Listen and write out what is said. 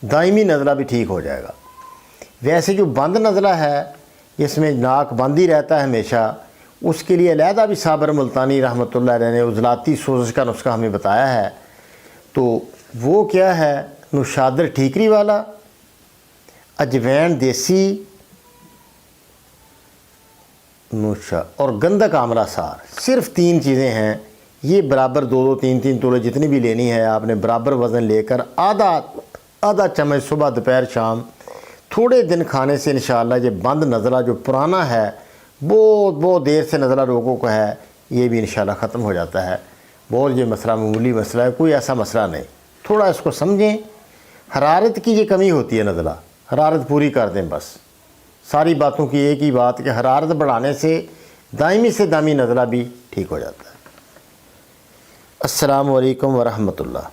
دائمی نزلہ بھی ٹھیک ہو جائے گا۔ ویسے جو بند نزلہ ہے جس میں ناک بند ہی رہتا ہے ہمیشہ، اس کے لیے علیحدہ بھی صابر ملتانی رحمۃ اللہ علیہ نے عضلاتی سوزش کا نسخہ ہمیں بتایا ہے۔ تو وہ کیا ہے؟ نوشادر ٹھیکری والا، اجوین دیسی نوشا اور گندک آملہ سار، صرف 3 چیزیں ہیں۔ یہ برابر 2-2 3-3 تولے جتنی بھی لینی ہے آپ نے، برابر وزن لے کر آدھا چمچ صبح دوپہر شام تھوڑے دن کھانے سے انشاءاللہ یہ بند نزلہ جو پرانا ہے، بہت دیر سے نزلہ لوگوں کو ہے، یہ بھی انشاءاللہ ختم ہو جاتا ہے۔ بہت یہ مسئلہ معمولی مسئلہ ہے، کوئی ایسا مسئلہ نہیں۔ تھوڑا اس کو سمجھیں، حرارت کی یہ کمی ہوتی ہے نزلہ، حرارت پوری کر دیں بس۔ ساری باتوں کی ایک ہی بات کہ حرارت بڑھانے سے دائمی نزلہ بھی ٹھیک ہو جاتا ہے۔ السلام علیکم ورحمۃ اللہ۔